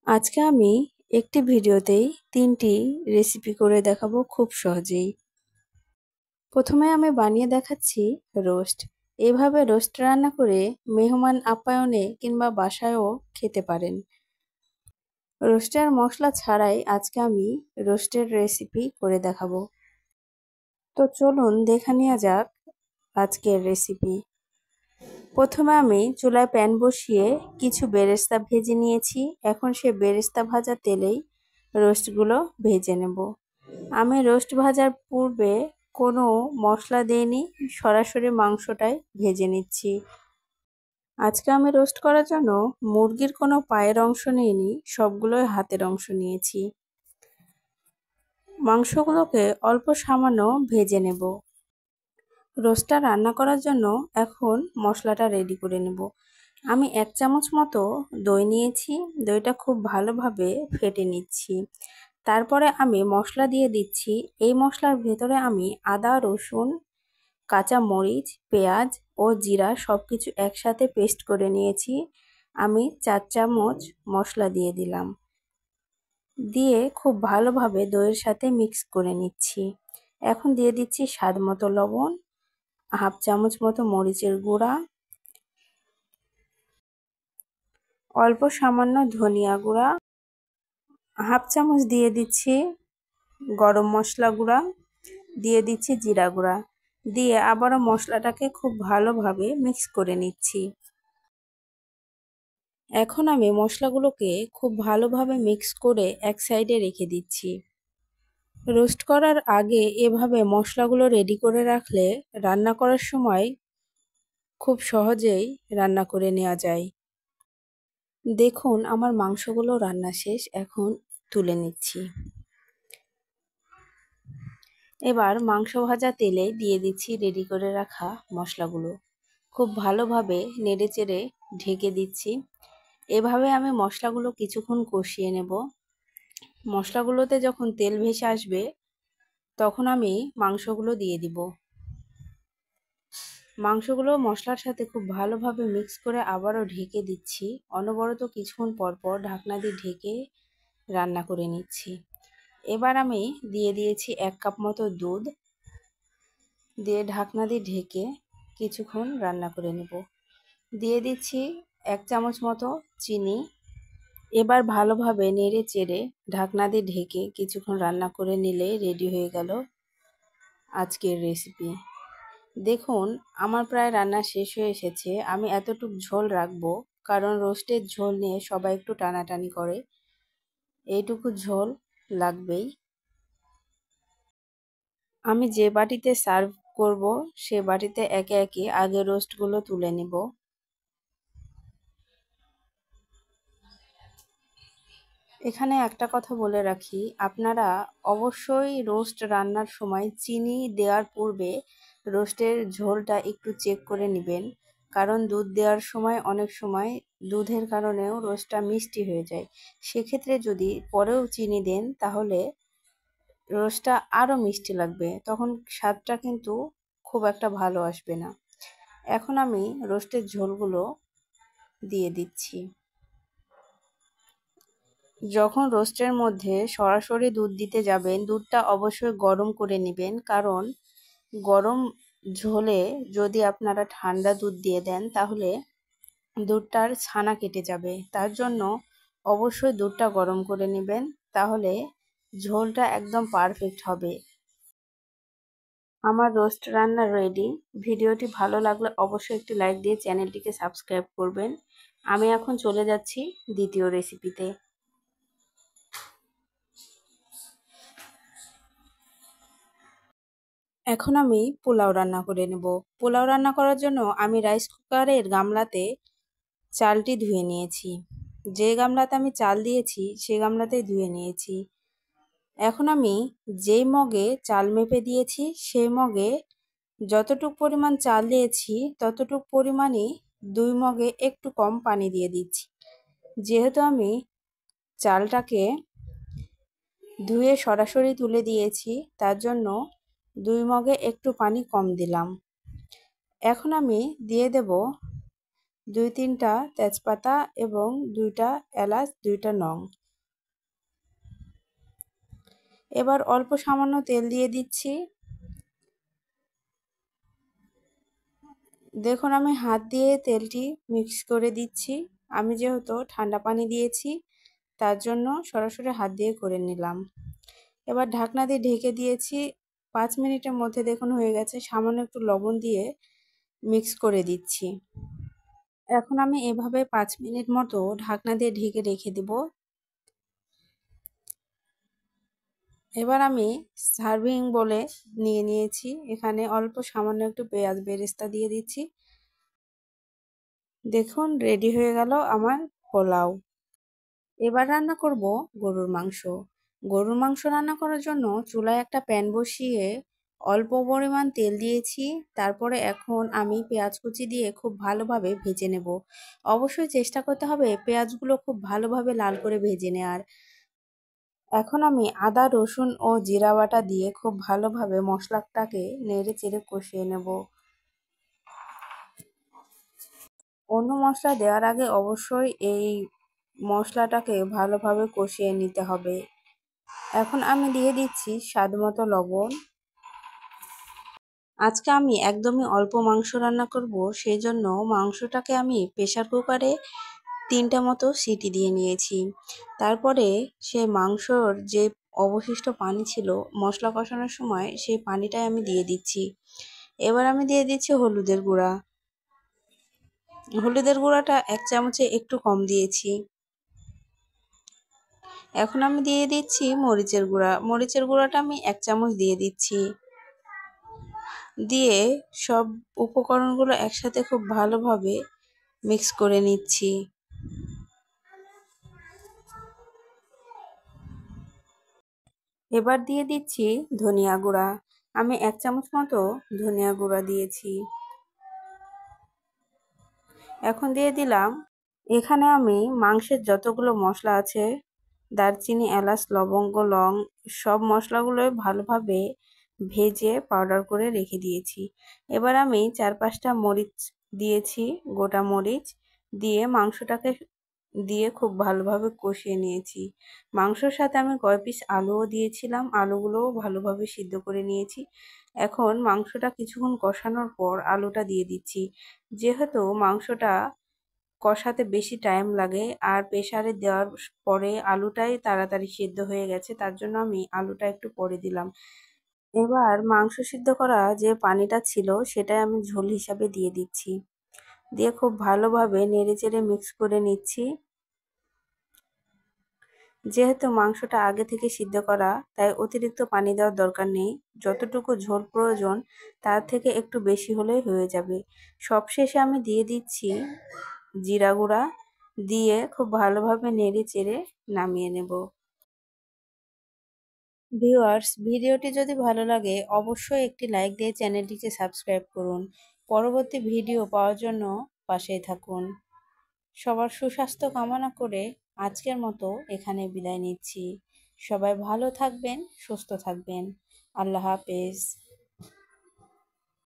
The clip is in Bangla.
আজকে আমি একটি ভিডিওতেই 3টি রেসিপি করে দেখাবো খুব সহজেই। প্রথমে আমি বানিয়ে দেখাচ্ছি রোস্ট। এভাবে রোস্ট রান্না করে মেহমান আপ্যায়নে কিংবা বাসায়ও খেতে পারেন। রোস্টের মশলা ছাড়াই আজকে আমি রোস্টের রেসিপি করে দেখাবো। তো চলুন দেখে নেওয়া যাক আজকের রেসিপি। প্রথমে আমি চুলায় প্যান বসিয়ে কিছু বেরেস্তা ভেজে নিয়েছি। এখন সে বেরেস্তা ভাজা তেলেই রোস্টগুলো ভেজে নেব। আমি রোস্ট ভাজার পূর্বে কোনো মশলা দিইনি, সরাসরি মাংসটাই ভেজে নিচ্ছি। আজকে আমি রোস্ট করার জন্য মুরগির কোনো পায়ের অংশ নিইনি, সবগুলোই হাতের অংশ নিয়েছি। মাংসগুলোকে অল্প সামান্য ভেজে নেব। রোস্টটা রান্না করার জন্য এখন মশলাটা রেডি করে নেব। আমি 1 চামচ মতো দই নিয়েছি। দইটা খুব ভালোভাবে ফেটে নিচ্ছি। তারপরে আমি মশলা দিয়ে দিচ্ছি। এই মশলার ভেতরে আমি আদা, রসুন, কাঁচা মরিচ, পেঁয়াজ ও জিরা সবকিছু একসাথে পেস্ট করে নিয়েছি। আমি 4 চামচ মশলা দিয়ে দিলাম। দিয়ে খুব ভালোভাবে দইয়ের সাথে মিক্স করে নিচ্ছি। এখন দিয়ে দিচ্ছি স্বাদ মতো লবণ, 1/2 চামচ মতো মরিচের গুঁড়া, অল্প সামান্য ধনিয়া গুঁড়া, 1/2 চামচ দিয়ে দিচ্ছি গরম মশলা গুঁড়া, দিয়ে দিচ্ছি জিরা গুঁড়া, দিয়ে আবারও মশলাটাকে খুব ভালোভাবে মিক্স করে নিচ্ছি। এখন আমি মশলাগুলোকে খুব ভালোভাবে মিক্স করে এক সাইডে রেখে দিচ্ছি। রোস্ট করার আগে এভাবে মশলাগুলো রেডি করে রাখলে রান্না করার সময় খুব সহজেই রান্না করে নেওয়া যায়। দেখুন আমার মাংসগুলো রান্না শেষ, এখন তুলে নিচ্ছি। এবার মাংস ভাজা তেলে দিয়ে দিচ্ছি রেডি করে রাখা মশলাগুলো। খুব ভালোভাবে নেড়েচেড়ে ঢেকে দিচ্ছি। এভাবে আমি মশলাগুলো কিছুক্ষণ কষিয়ে নেব। মশলাগুলোতে যখন তেল ভেসে আসবে তখন আমি মাংসগুলো দিয়ে দিব। মাংসগুলো মশলার সাথে খুব ভালোভাবে মিক্স করে আবারও ঢেকে দিচ্ছি। অনবরত কিছুক্ষণ পর ঢাকনা দিয়ে ঢেকে রান্না করে নিচ্ছি। এবার আমি দিয়ে দিয়েছি 1 কাপ মতো দুধ, দিয়ে ঢাকনা দিয়ে ঢেকে কিছুক্ষণ রান্না করে নেব। দিয়ে দিচ্ছি 1 চামচ মতো চিনি। এবার ভালোভাবে নেড়ে চেড়ে ঢাকনা দিয়ে ঢেকে কিছুক্ষণ রান্না করে নিলে রেডি হয়ে গেল আজকের রেসিপি। দেখুন আমার প্রায় রান্না শেষ হয়ে এসেছে। আমি এতটুকু ঝোল রাখবো, কারণ রোস্টের ঝোল নিয়ে সবাই একটু টানাটানি করে। এইটুকু ঝোল লাগবেই। আমি যে বাটিতে সার্ভ করব সে বাটিতে একে একে আগে রোস্টগুলো তুলে নিব। এখানে একটা কথা বলে রাখি, আপনারা অবশ্যই রোস্ট রান্নার সময় চিনি দেওয়ার পূর্বে রোস্টের ঝোলটা একটু চেক করে নেবেন, কারণ দুধ দেওয়ার সময় অনেক সময় দুধের কারণেও রোস্টটা মিষ্টি হয়ে যায়। সেক্ষেত্রে যদি পরেও চিনি দেন তাহলে রোস্টটা আরও মিষ্টি লাগবে, তখন স্বাদটা কিন্তু খুব একটা ভালো আসবে না। এখন আমি রোস্টের ঝোলগুলো দিয়ে দিচ্ছি। যখন রোস্টের মধ্যে সরাসরি দুধ দিতে যাবেন, দুধটা অবশ্যই গরম করে নেবেন, কারণ গরম ঝোলে যদি আপনারা ঠান্ডা দুধ দিয়ে দেন তাহলে দুধটার ছানা কেটে যাবে। তার জন্য অবশ্যই দুধটা গরম করে নেবেন, তাহলে ঝোলটা একদম পারফেক্ট হবে। আমার রোস্ট রান্না রেডি। ভিডিওটি ভালো লাগলে অবশ্যই একটি লাইক দিয়ে চ্যানেলটিকে সাবস্ক্রাইব করবেন। আমি এখন চলে যাচ্ছি দ্বিতীয় রেসিপিতে। এখন আমি পোলাও রান্না করে নেব। পোলাও রান্না করার জন্য আমি রাইস কুকারের গামলাতে চালটি ধুয়ে নিয়েছি। যে গামলাতে আমি চাল দিয়েছি সেই গামলাতেই ধুয়ে নিয়েছি। এখন আমি যেই মগে চাল মেপে দিয়েছি সেই মগে যতটুকু পরিমাণ চাল দিয়েছি ততটুকু পরিমাণই 2 মগে একটু কম পানি দিয়ে দিচ্ছি। যেহেতু আমি চালটাকে ধুয়ে সরাসরি তুলে দিয়েছি তার জন্য 2 মগে একটু পানি কম দিলাম। এখন আমি দিয়ে দেব 2-3টা তেজপাতা এবং 2টা এলাচ, 2টা লং। এবার অল্প সামান্য তেল দিয়ে দিচ্ছি। দেখুন আমি হাত দিয়ে তেলটি মিক্স করে দিচ্ছি। আমি যেহেতু ঠান্ডা পানি দিয়েছি তার জন্য সরাসরি হাত দিয়ে করে নিলাম। এবার ঢাকনা দিয়ে ঢেকে দিয়েছি। 5 মিনিটের মধ্যে দেখুন হয়ে গেছে। সামান্য একটু লবণ দিয়ে মিক্স করে দিচ্ছি। এখন আমি এভাবে 5 মিনিট মতো ঢাকনা দিয়ে ঢেকে রেখে দেব। এবার আমি সার্ভিং বলে নিয়ে নিয়েছি। এখানে অল্প সামান্য একটু পেঁয়াজ বেরেস্তা দিয়ে দিচ্ছি। দেখুন রেডি হয়ে গেল আমার পোলাও। এবার রান্না করব গরুর মাংস। গরুর মাংস রান্না করার জন্য চুলায় একটা প্যান বসিয়ে অল্প পরিমাণ তেল দিয়েছি। তারপরে এখন আমি পেঁয়াজ কুচি দিয়ে খুব ভালোভাবে ভেজে নেব। অবশ্যই চেষ্টা করতে হবে পেঁয়াজগুলো খুব ভালোভাবে লাল করে ভেজে নেওয়ার। এখন আমি আদা, রসুন ও জিরা বাটা দিয়ে খুব ভালোভাবে মশলাটাকে নেড়ে চেড়ে কষিয়ে নেব। অন্য মশলা দেওয়ার আগে অবশ্যই এই মশলাটাকে ভালোভাবে কষিয়ে নিতে হবে। এখন আমি দিয়ে দিচ্ছি স্বাদমতো লবণ। আজকে আমি একদমই অল্প মাংস রান্না করব, সেই জন্য মাংসটাকে আমি প্রেসার কুকারে 3টা মতো সিটি দিয়ে নিয়েছি। তারপরে সেই মাংসর যে অবশিষ্ট পানি ছিল মশলা কষানোর সময় সেই পানিটাই আমি দিয়ে দিচ্ছি। এবার আমি দিয়ে দিচ্ছি হলুদের গুঁড়া। হলুদের গুঁড়াটা 1 চামচে একটু কম দিয়েছি। এখন আমি দিয়ে দিচ্ছি মরিচের গুঁড়া। মরিচের গুঁড়াটা আমি 1 চামচ দিয়ে দিচ্ছি। দিয়ে সব উপকরণগুলো একসাথে খুব ভালোভাবে মিক্স করে নিচ্ছি। এবার দিয়ে দিচ্ছি ধনিয়া গুঁড়া। আমি 1 চামচ মতো ধনিয়া গুঁড়া দিয়েছি। এখন দিয়ে দিলাম, এখানে আমি মাংসের যতগুলো মশলা আছে দারচিনি, এলাচ, লবঙ্গ, লং সব মশলাগুলোই ভালোভাবে ভেজে পাউডার করে রেখে দিয়েছি। এবার আমি 4-5টা মরিচ দিয়েছি, গোটা মরিচ দিয়ে মাংসটাকে দিয়ে খুব ভালোভাবে কষিয়ে নিয়েছি। মাংসর সাথে আমি কয় পিস আলুও দিয়েছিলাম, আলুগুলোও ভালোভাবে সিদ্ধ করে নিয়েছি। এখন মাংসটা কিছুক্ষণ কষানোর পর আলুটা দিয়ে দিচ্ছি। যেহেতু মাংসটা কষাতে বেশি টাইম লাগে আর প্রেসারে দেওয়ার পরে আলুটাই তাড়াতাড়ি সিদ্ধ হয়ে গেছে, তার জন্য আমি আলুটা একটু পরে দিলাম। এবার মাংস সিদ্ধ করা যে পানিটা ছিল সেটাই আমি ঝোল হিসাবে দিয়ে দিচ্ছি। দিয়ে খুব ভালোভাবে নেড়েচেড়ে মিক্স করে নিচ্ছি। যেহেতু মাংসটা আগে থেকে সিদ্ধ করা তাই অতিরিক্ত পানি দেওয়ার দরকার নেই। যতটুকু ঝোল প্রয়োজন তার থেকে একটু বেশি হলেই হয়ে যাবে। সবশেষে আমি দিয়ে দিচ্ছি জিরা গুঁড়া, দিয়ে খুব ভালোভাবে নেড়ে চেড়ে নামিয়ে নেব। ভিউয়ার্স, ভিডিওটি যদি ভালো লাগে অবশ্যই একটি লাইক দিয়ে চ্যানেলটিকে সাবস্ক্রাইব করুন। পরবর্তী ভিডিও পাওয়ার জন্য পাশেই থাকুন। সবার সুস্বাস্থ্য কামনা করে আজকের মতো এখানে বিদায় নিচ্ছি। সবাই ভালো থাকবেন, সুস্থ থাকবেন। আল্লাহ হাফেজ।